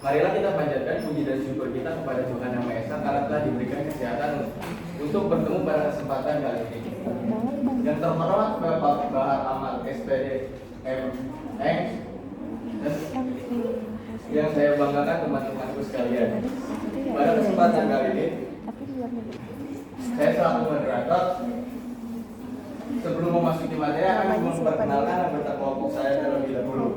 Marilah kita panjatkan puji dan syukur kita kepada Tuhan Yang Maha Esa karena telah diberikan kesehatan untuk bertemu pada kesempatan kali ini. Yang terhormat Bapak Bahar Ahmad SPD MN dan yang saya banggakan teman-temanku sekalian. Pada kesempatan kali ini, saya selaku moderator. Sebelum memasuki materi, akan memperkenalkan anggota kelompok saya terlebih dahulu.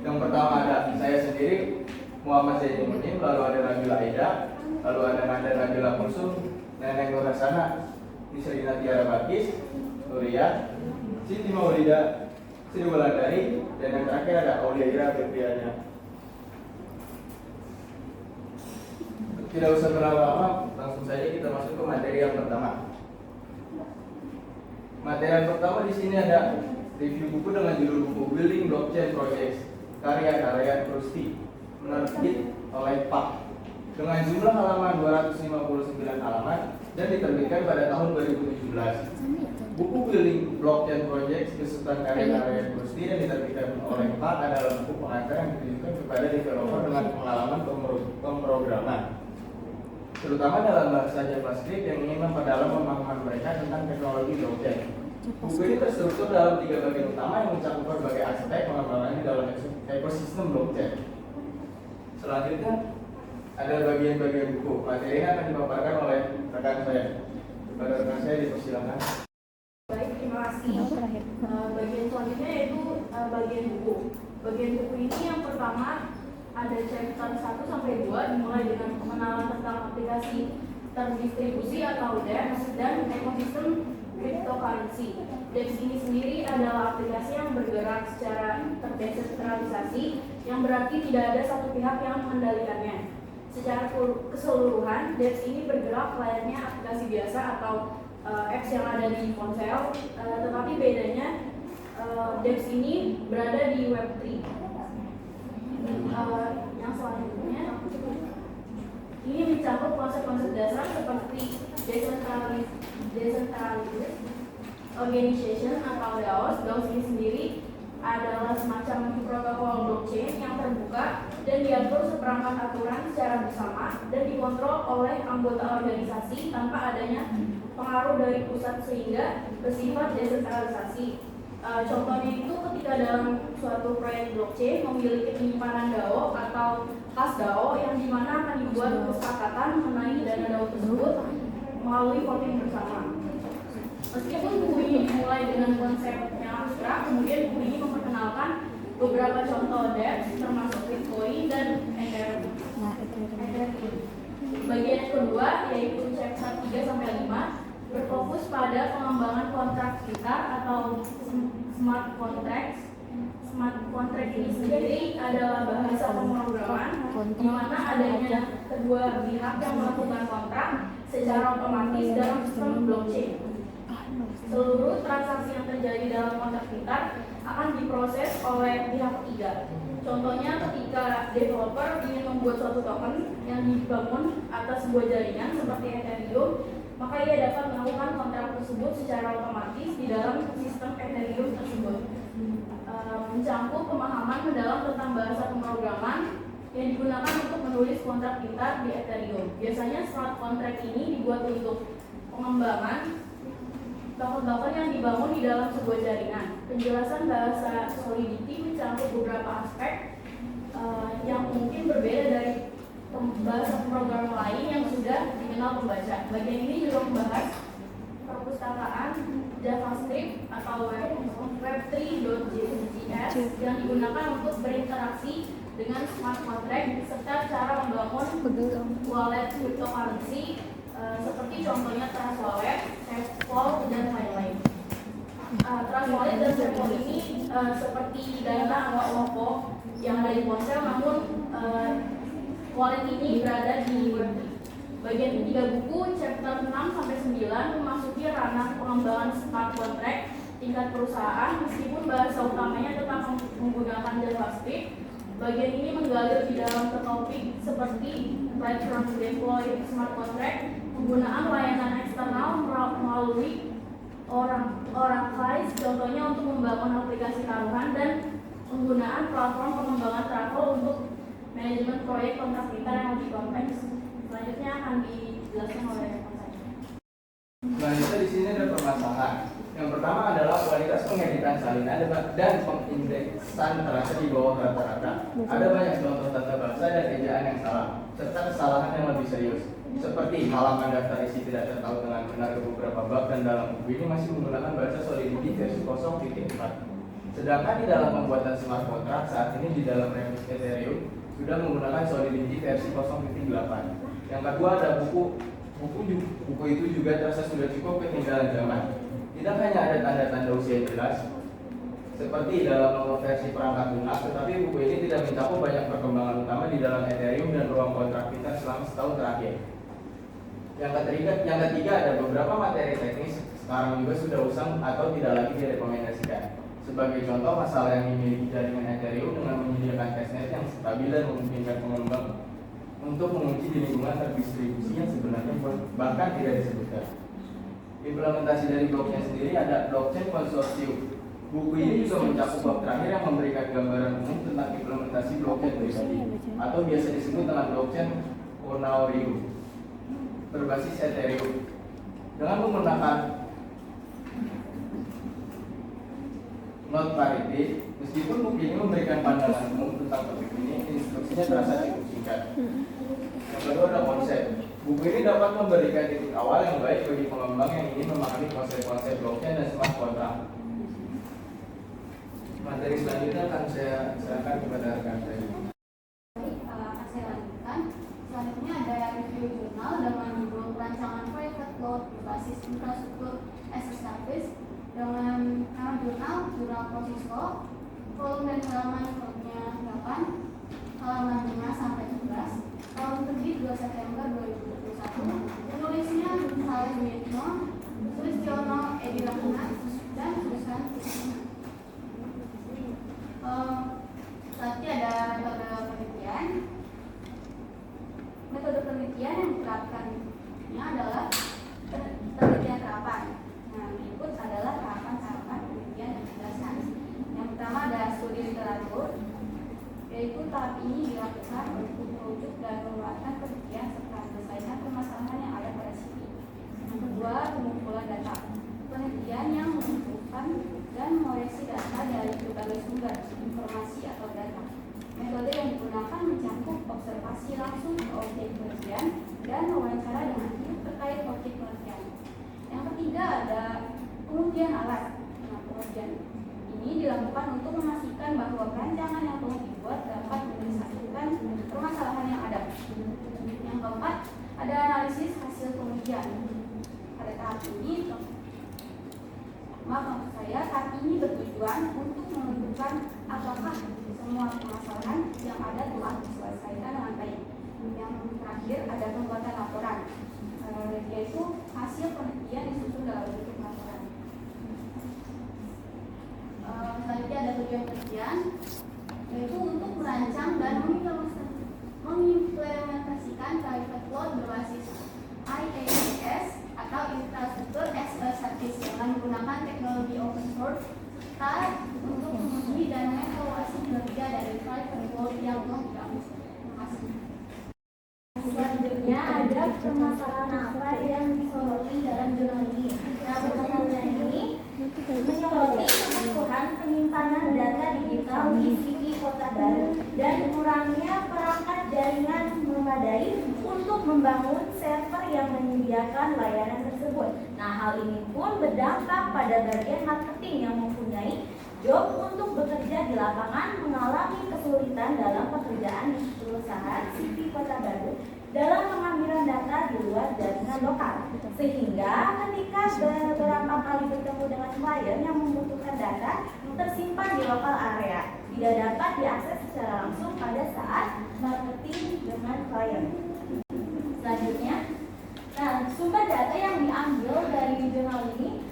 Yang pertama ada saya sendiri, Muhammad Zainuddin, lalu ada Nabila Aida, lalu ada Nanda Nabila Mursum, Neneng Nur Hasana, Nisrina Tiara Bakis, Nuria, Siti Maulida, Sri Wulandari, dan yang terakhir ada Aulia Ira Febriana. Tidak usah berlama-lama, langsung saja kita masuk ke materi yang pertama. Materi yang pertama di sini ada review buku dengan judul buku Building Blockchain Projects karya Rusty menerbit oleh PAK dengan jumlah halaman 259 halaman dan diterbitkan pada tahun 2017. Buku Building Blockchain Projects beserta karya Rusty yang diterbitkan oleh PAK adalah buku pengantar yang ditujukan kepada developer dengan pengalaman pemrograman, terutama dalam bahasa JavaScript yang ingin memperdalam pemahaman mereka tentang teknologi blockchain. Buku ini terstruktur dalam 3 bagian utama yang mencakup berbagai aspek pengembangan di dalam ekosistem blockchain. Selanjutnya ada bagian-bagian buku. Materi ini akan dipaparkan oleh rekan saya. Kepada rekan saya dipersilakan. Baik, terima kasih. Bagian selanjutnya yaitu bagian buku. Bagian buku ini yang pertama ada chapter 1 sampai 2 dimulai dengan pengenalan tentang aplikasi terdistribusi atau DEX dan ekosistem cryptocurrency. DEX ini sendiri adalah aplikasi yang bergerak secara terdesentralisasi, yang berarti tidak ada satu pihak yang mengendalikannya. Secara keseluruhan, DEX ini bergerak layaknya aplikasi biasa atau apps yang ada di ponsel, tetapi bedanya DEX ini berada di Web3. Yang selanjutnya ini mencakup konsep-konsep dasar seperti decentralized organization atau DAOs. DAOs ini sendiri adalah semacam protokol blockchain yang terbuka dan diatur seperangkat aturan secara bersama dan dikontrol oleh anggota organisasi tanpa adanya pengaruh dari pusat sehingga bersifat desentralisasi. Contohnya itu ketika dalam suatu proyek blockchain memiliki penyimpanan DAO atau kas DAO yang dimana akan dibuat kesepakatan mengenai dana DAO tersebut melalui voting bersama. Meskipun buku ini dimulai dengan konsep yang abstrak, kemudian buku ini memperkenalkan beberapa contoh DEX termasuk Bitcoin dan Ethereum. Bagian kedua yaitu chapter 3-5 berfokus pada pengembangan kontrak sekitar atau smart contracts. Smart contract ini sendiri adalah bahasa pemrograman di mana adanya kedua pihak yang melakukan kontrak secara otomatis dalam sistem blockchain. Seluruh transaksi yang terjadi dalam kontrak sekitar akan diproses oleh pihak ketiga. Contohnya ketika developer ingin membuat suatu token yang dibangun atas sebuah jaringan seperti Ethereum, maka ia dapat melakukan kontrak tersebut secara otomatis di dalam sistem Ethereum tersebut. Mencakup pemahaman mendalam tentang bahasa pemrograman yang digunakan untuk menulis kontrak pintar di Ethereum. Biasanya smart contract ini dibuat untuk pengembangan token-token yang dibangun di dalam sebuah jaringan. Penjelasan bahasa Solidity mencakup beberapa aspek yang mungkin berbeda dari bahasa pemrograman lain yang sudah dikenal pembaca. Bagian ini juga membahas perpustakaan JavaScript atau Web3.js yang digugakan untuk berinteraksi dengan smart contract serta cara membangun wallet cryptocurrency seperti contohnya Trust Wallet, SafeWall, dan lain-lain. Trust Wallet dan SafeWall ini seperti Dana atau Lopo yang ada di ponsel, namun wallet ini berada di Web3. Bagian ketiga buku, chapter 6-9 memasuki ranah pengembangan smart contract tingkat perusahaan, meskipun bahasa utamanya tetap menggunakan JavaScript. Bagian ini menggali di dalam topik seperti platform deploy smart contract, penggunaan layanan eksternal melalui Oracle, contohnya untuk membangun aplikasi taruhan, dan penggunaan platform pengembangan travel untuk manajemen proyek kontrak kita yang lebih kompleks. Selanjutnya akan dijelaskan oleh Pak Said. Selanjutnya di sini ada permasalahan. Yang pertama adalah kualitas pengeditan salinan dan pengindeksan terasa di bawah rata-rata. Ada banyak contoh tata bahasa dan ejaan yang salah, serta kesalahan yang lebih serius. Seperti halaman daftar isi tidak tertaut dengan benar ke beberapa bab dan dalam buku ini masih menggunakan bahasa Solidity versi 0.4. Sedangkan di dalam pembuatan smart contract saat ini di dalam revisi Ethereum sudah menggunakan Solidity versi 0.8. Yang kedua ada buku itu juga terasa sudah cukup ketinggalan zaman. Tidak hanya ada tanda-tanda usia yang jelas seperti dalam nomor versi perangkat lunak, tetapi buku ini tidak mencakup banyak perkembangan utama di dalam Ethereum dan ruang kontrak kita selama setahun terakhir. Yang ketiga ada beberapa materi teknis sekarang juga sudah usang atau tidak lagi direkomendasikan. Sebagai contoh, masalah yang dimiliki jaringan Ethereum dengan menyediakan testnet yang stabil dan memungkinkan pengembang untuk menguji di lingkungan terdistribusi yang sebenarnya bahkan tidak disebutkan. Implementasi dari bloknya sendiri ada blockchain konsorsium. Buku ini juga mencakup bab terakhir yang memberikan gambaran umum tentang implementasi blockchain pribadi atau biasa disebut dengan blockchain Onaurium berbasis Ethereum. Dengan menggunakan Not Parity, meskipun buku ini memberikan pandangan umum tentang topik ini, instruksinya terasa cukup singkat. Yang kedua ada konsep. Buku ini dapat memberikan titik awal yang baik bagi pengembang yang ingin memahami konsep-konsep blockchain dan smart contract. Materi selanjutnya akan saya serahkan kepada rekan saya. Akan saya lanjutkan. Selanjutnya ada review jurnal dengan judul Rancangan Private Cloud berbasis infrastruktur as a service dengan nama jurnal Prosisco, volume dan halaman code-nya 8, halaman 5 sampai 11, tahun terbit 2 September 2021. Penulisnya Gonzales Mirno, Sulistiono Edi Rahmat, dan Susan Tisna. Selanjutnya ada metode penelitian. Metode penelitian yang diterapkannya adalah penelitian terapan. Nah, berikut adalah tahapan-tahapan penelitian dan penjelasan. Yang pertama ada studi literatur, yaitu tahap ini dilakukan untuk merujuk dan mengeluarkan penelitian serta menyelesaikan permasalahan yang ada pada CV. Yang kedua, pengumpulan data. Penelitian yang mengumpulkan dan mengoreksi data dari berbagai sumber informasi atau data. Metode yang digunakan mencakup observasi langsung ke objek penelitian dan wawancara dengan tim terkait objek penelitian. Yang ketiga ada pengujian alat. Nah, pengujian ini dilakukan untuk memastikan bahwa rancangan yang telah dibuat dapat menyelesaikan permasalahan yang ada. Yang keempat ada analisis hasil pengujian. Pada tahap ini tahap ini bertujuan untuk menentukan apakah semua permasalahan yang ada telah diselesaikan dengan baik. Yang terakhir ada pembuatan laporan, yaitu hasil penelitian disusun dalam bentuk laporan. Selanjutnya ada tujuan penelitian, yaitu untuk merancang dan mengimplementasikan private cloud berbasis IaaS atau infrastruktur as a service dengan menggunakan teknologi open source serta untuk menguji dan mengevaluasi kinerja dari private cloud yang telah dibangun. Terima kasih. Selanjutnya ada permasalahan apa yang disoroti dalam jurnal ini. Nah, permasalahan ini menyoroti kebutuhan penyimpanan data digital di CV Kota Baru dan kurangnya perangkat jaringan memadai untuk membangun server yang menyediakan layanan tersebut. Nah, hal ini pun berdampak pada bagian marketing yang mempunyai job untuk bekerja di lapangan mengalami kesulitan dalam pekerjaan di perusahaan CV Kota Baru dalam pengambilan data di luar jaringan lokal. Sehingga ketika beberapa kali bertemu dengan klien yang membutuhkan data tersimpan di lokal area, tidak dapat diakses secara langsung pada saat marketing dengan klien. Selanjutnya, nah, sumber data yang diambil dari jurnal ini,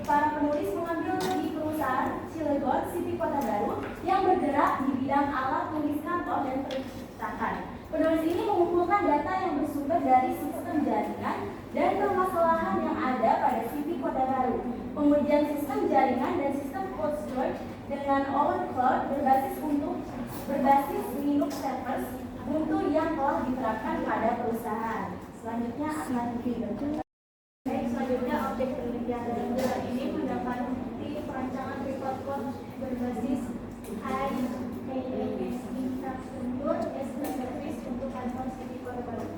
para penulis mengambil di perusahaan Cilegon CV Kota Baru yang bergerak di bidang alat tulis kantor dan percetakan. Penulis ini mengumpulkan data yang bersumber dari sistem jaringan dan permasalahan yang ada pada CV Kota Baru, pengujian sistem jaringan dan sistem cold storage dengan on-cloud berbasis Linux servers untuk yang telah diterapkan pada perusahaan. Selanjutnya akan baik, selanjutnya objek penelitian dalam gelar ini mendapati perancangan report code berbasis IaaS infrastruktur as a service untuk kantor City Kota Baru.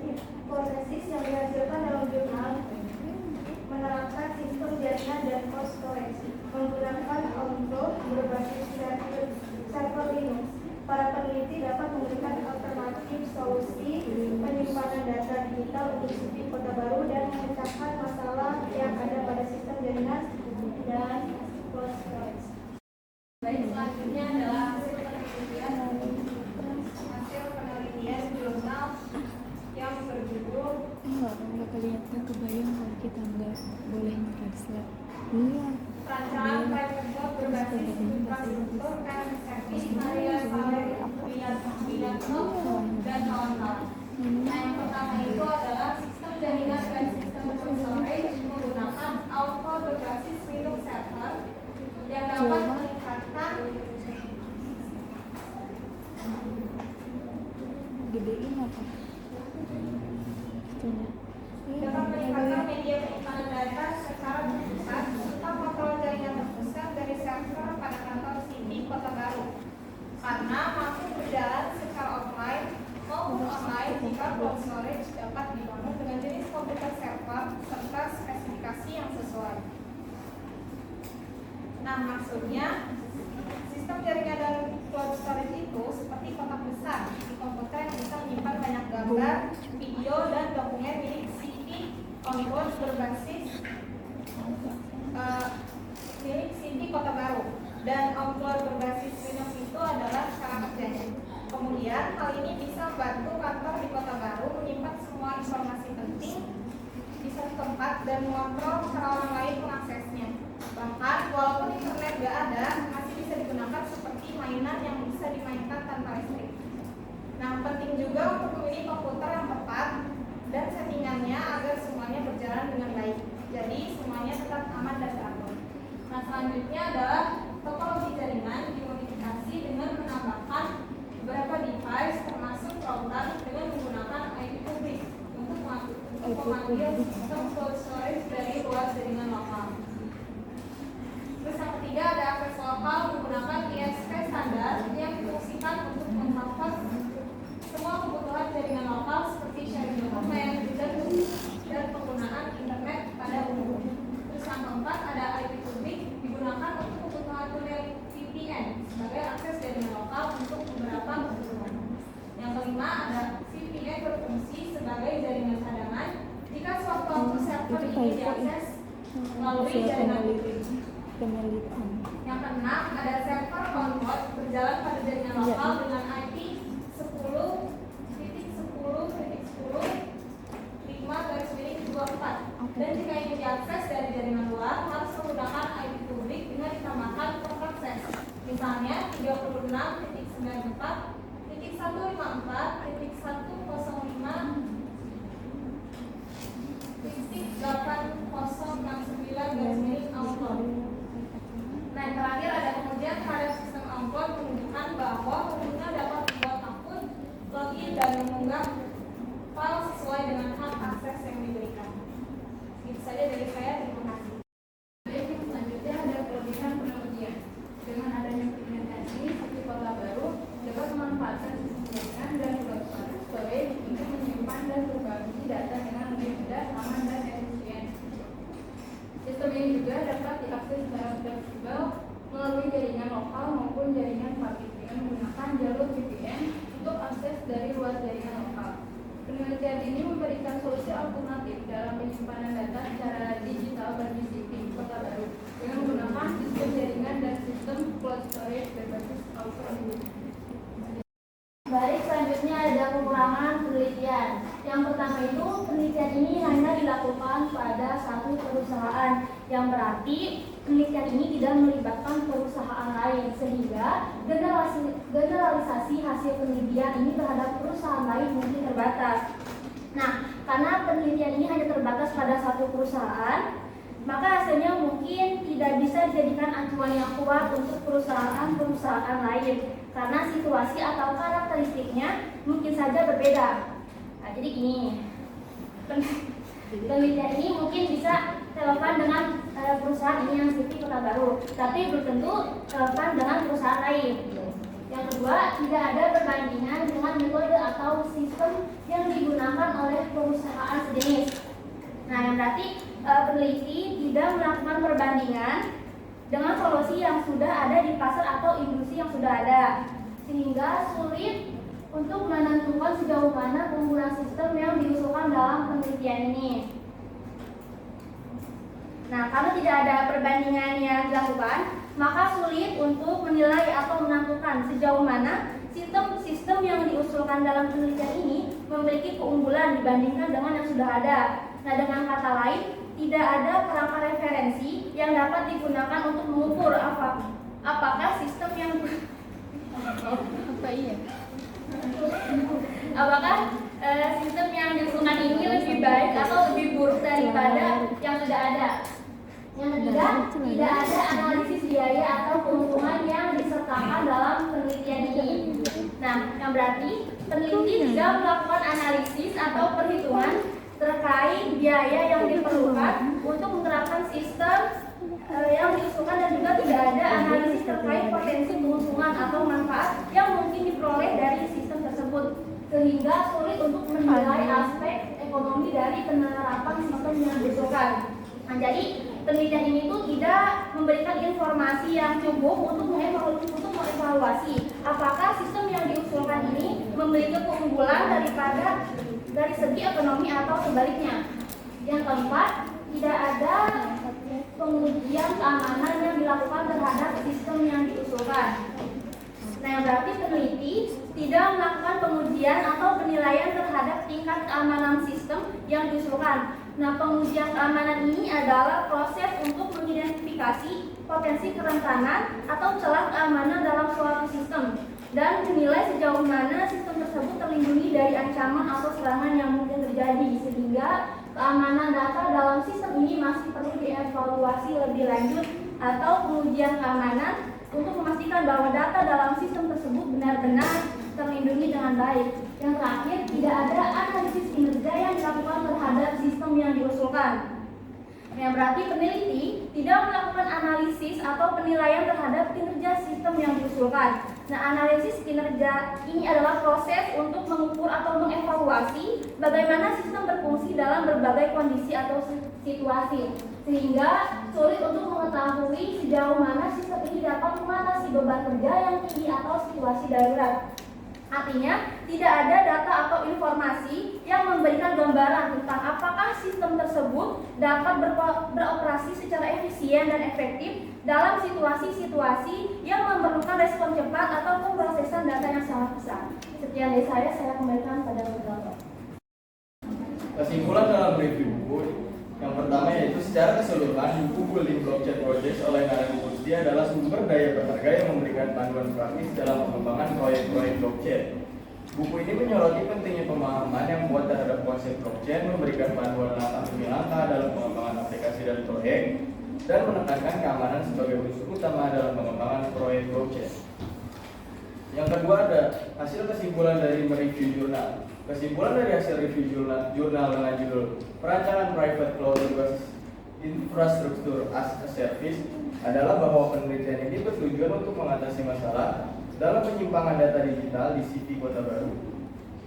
Hipotesis yang dihasilkan dalam jurnal menerapkan sistem jaringan dan cold storage menggunakan on-cloud berbasis server Linux. Para peneliti dapat memberikan alternatif solusi penyimpanan data digital untuk City Kota Baru dan memecahkan masalah yang ada pada sistem jaringan dan cold storage. Baik, selanjutnya adalah hasil penelitian jurnal yang berjudul nggak kelihatan kebayang kalau kita nggak boleh translate. Iya. Rancangan private cloud berbasis infrastruktur dan servis Maria Saleh dan kawan-kawan. Nah, yang pertama itu adalah sistem jaringan dan sistem storage menggunakan Alpha berbasis Linux server yang dapat meningkatkan Gedein apa? media penyimpanan data secara terpusat serta kontrol jaringan terpusat dari server pada kantor City Kota Baru karena mampu berjalan secara offline maupun online jika cloud storage dapat dibangun dengan jenis komputer server serta spesifikasi yang sesuai. Nah, maksudnya sistem jaringan dan cloud storage itu seperti kotak besar di komputer yang bisa menyimpan banyak gambar, video, dan dokumen milik City on-cloud berbasis milik City Kota Baru. Dan on-cloud berbasis Linux itu adalah cara kerjanya. Kemudian hal ini bisa membantu kantor di Kota Baru menyimpan semua informasi penting di satu tempat dan mengontrol cara orang lain mengaksesnya. Bahkan walaupun internet gak ada, masih bisa digunakan seperti mainan yang bisa dimainkan tanpa listrik. Nah, penting juga untuk memilih komputer yang tepat dan settingannya agar semuanya berjalan dengan baik. Jadi semuanya tetap aman dan teratur. Nah, selanjutnya adalah topologi jaringan dimodifikasi dengan menambahkan beberapa device termasuk router dengan menggunakan IP publik untuk memanggil sistem cloud storage dari luar jaringan lokal. Terus yang ketiga ada akses lokal menggunakan ISP standar yang difungsikan untuk mengcover semua kebutuhan jaringan lokal seperti sharing dokumen dan penggunaan internet pada umumnya. Terus yang keempat ada IP publik digunakan untuk kebutuhan tunel VPN sebagai akses jaringan lokal untuk beberapa kebutuhan. Yang kelima ada VPN berfungsi sebagai jaringan cadangan jika suatu server ini diakses melalui jaringan publik. Yang keenam ada server on-cloud berjalan pada jaringan lokal dengan IP 10.10.10.5/24 dan jika ini diakses dari jaringan luar harus menggunakan IP publik dengan ditambahkan port akses, misalnya 36.154.1.5.8069/on-cloud. Nah, yang terakhir ada kemudian pada sistem on-cloud menunjukkan bahwa pengguna dapat membuat akun, login, dan mengunggah file sesuai dengan hak akses yang diberikan. Itu saja dari saya, terima kasih. Baik, selanjutnya ada kelebihan penelitian. Dengan adanya implementasi City Kota Baru dapat memanfaatkan sistem jaringan dan cloud storage untuk menyimpan dan berbagi data dengan lebih mudah, aman, dan efisien. Sistem ini juga dapat diakses secara fleksibel melalui jaringan lokal maupun jaringan publik dengan menggunakan jalur VPN untuk akses dari luar jaringan lokal. Penelitian ini memberikan solusi alternatif dalam penyimpanan data secara digital bagi City Kota Baru dengan menggunakan sistem jaringan dan sistem cloud storage berbasis Linux. Baik, selanjutnya ada kekurangan penelitian. Yang pertama itu, penelitian ini hanya dilakukan pada satu perusahaan, yang berarti penelitian ini tidak melibatkan perusahaan lain, sehingga generalisasi hasil penelitian ini terhadap perusahaan lain mungkin terbatas. Nah, karena penelitian ini hanya terbatas pada satu perusahaan, maka hasilnya mungkin tidak bisa dijadikan acuan yang kuat untuk perusahaan-perusahaan lain karena situasi atau karakteristiknya mungkin saja berbeda. Nah, jadi gini, penelitian ini mungkin bisa relevan dengan perusahaan ini yang seperti Kota Baru, tapi belum tentu relevan dengan perusahaan lain. Yang kedua, tidak ada perbandingan dengan metode atau sistem yang digunakan oleh perusahaan sejenis. Nah, yang berarti peneliti tidak melakukan perbandingan dengan solusi yang sudah ada di pasar atau industri yang sudah ada, sehingga sulit untuk menentukan sejauh mana penggunaan sistem yang diusulkan dalam penelitian ini. Nah, karena tidak ada perbandingan yang dilakukan, maka sulit untuk menilai atau menentukan sejauh mana sistem yang diusulkan dalam penelitian ini memiliki keunggulan dibandingkan dengan yang sudah ada. Nah, dengan kata lain, tidak ada kerangka referensi yang dapat digunakan untuk mengukur apakah sistem yang sistem yang diusulkan ini lebih baik atau lebih buruk daripada yang sudah ada. Yang ketiga, tidak ada analisis biaya atau keuntungan yang disertakan dalam penelitian ini. Nah, yang berarti peneliti tidak melakukan analisis atau perhitungan terkait biaya yang diperlukan untuk menerapkan sistem yang diusulkan, dan juga tidak ada analisis terkait potensi keuntungan atau manfaat yang mungkin diperoleh dari sistem tersebut, sehingga sulit untuk menilai aspek ekonomi dari penerapan sistem yang diusulkan. Nah, jadi penelitian ini tuh tidak memberikan informasi yang cukup untuk mengevaluasi apakah sistem yang diusulkan ini memiliki keunggulan dari segi ekonomi atau sebaliknya. Yang keempat, tidak ada pengujian keamanan yang dilakukan terhadap sistem yang diusulkan. Nah, yang berarti peneliti tidak melakukan pengujian atau penilaian terhadap tingkat keamanan sistem yang diusulkan. Nah, pengujian keamanan ini adalah proses untuk mengidentifikasi potensi kerentanan atau celah keamanan dalam suatu sistem dan menilai sejauh mana sistem tersebut terlindungi dari ancaman atau serangan yang mungkin terjadi, sehingga keamanan data dalam sistem ini masih perlu dievaluasi lebih lanjut, atau pengujian keamanan untuk memastikan bahwa data dalam sistem tersebut benar-benar terlindungi dengan baik. Yang terakhir, tidak ada analisis kinerja yang dilakukan terhadap sistem yang diusulkan. Yang berarti peneliti tidak melakukan analisis atau penilaian terhadap kinerja sistem yang diusulkan. Nah, analisis kinerja ini adalah proses untuk mengukur atau mengevaluasi bagaimana sistem berfungsi dalam berbagai kondisi atau situasi, sehingga sulit untuk mengetahui sejauh mana sistem ini dapat mengatasi beban kerja yang tinggi atau situasi darurat. Artinya, tidak ada data atau informasi yang memberikan gambaran tentang apakah sistem tersebut dapat beroperasi secara efisien dan efektif dalam situasi-situasi yang memerlukan respon cepat atau pemrosesan data yang sangat besar. Sekian dari saya kembalikan pada moderator. Kesimpulan dalam review buku yang pertama yaitu secara keseluruhan buku Building Blockchain Projects oleh Narendra Kusdi adalah sumber daya berharga yang memberikan panduan praktis dalam pengembangan proyek-proyek blockchain. Buku ini menyoroti pentingnya pemahaman yang kuat terhadap konsep blockchain, memberikan panduan langkah demi langkah dalam pengembangan aplikasi dan proyek, dan menekankan keamanan sebagai unsur utama dalam pengembangan proyek blockchain. Yang kedua ada hasil kesimpulan dari mereview jurnal. Kesimpulan dari hasil review jurnal dengan judul Perancangan Private Cloud Berbasis Infrastruktur as a Service adalah bahwa penelitian ini bertujuan untuk mengatasi masalah dalam penyimpangan data digital di CV Kota Baru.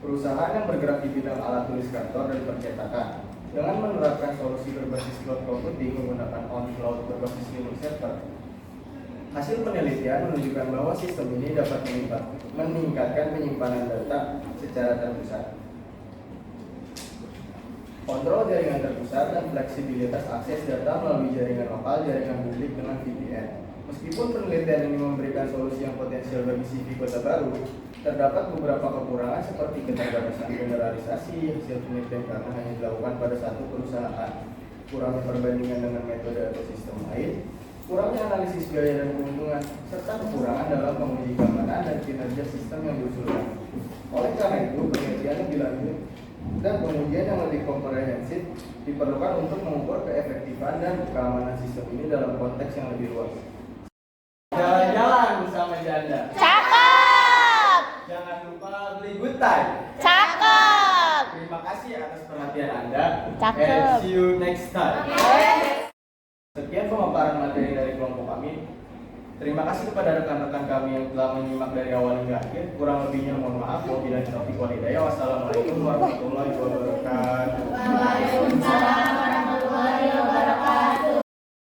Perusahaan yang bergerak di bidang alat tulis kantor dan percetakan dengan menerapkan solusi berbasis cloud computing menggunakan on-cloud berbasis Linux server. Hasil penelitian menunjukkan bahwa sistem ini dapat meningkatkan penyimpanan data secara terpusat, kontrol jaringan terpusat, dan fleksibilitas akses data melalui jaringan lokal, jaringan publik dengan VPN. Meskipun penelitian ini memberikan solusi yang potensial bagi CV Kota Baru, terdapat beberapa kekurangan seperti keterbatasan generalisasi hasil penelitian karena hanya dilakukan pada satu perusahaan, kurangnya perbandingan dengan metode atau sistem lain, kurangnya analisis biaya dan keuntungan, serta kekurangan dalam menguji keamanan dan kinerja sistem yang diusulkan. Oleh karena itu, penelitian lebih lanjut Dan pengujian yang lebih komprehensif diperlukan untuk mengukur keefektifan dan keamanan sistem ini dalam konteks yang lebih luas. Jalan-jalan bersama janda. Cakep. Jangan lupa beli good time. Cakep. Terima kasih atas perhatian Anda. Cakep. And see you next time. Sekian pemaparan materi dari kelompok kami. Terima kasih kepada rekan-rekan kami yang telah menyimak dari awal hingga akhir. Kurang lebihnya mohon maaf. Wabillahi taufiq wal hidayah. Wassalamualaikum warahmatullahi wabarakatuh. Waalaikumsalam.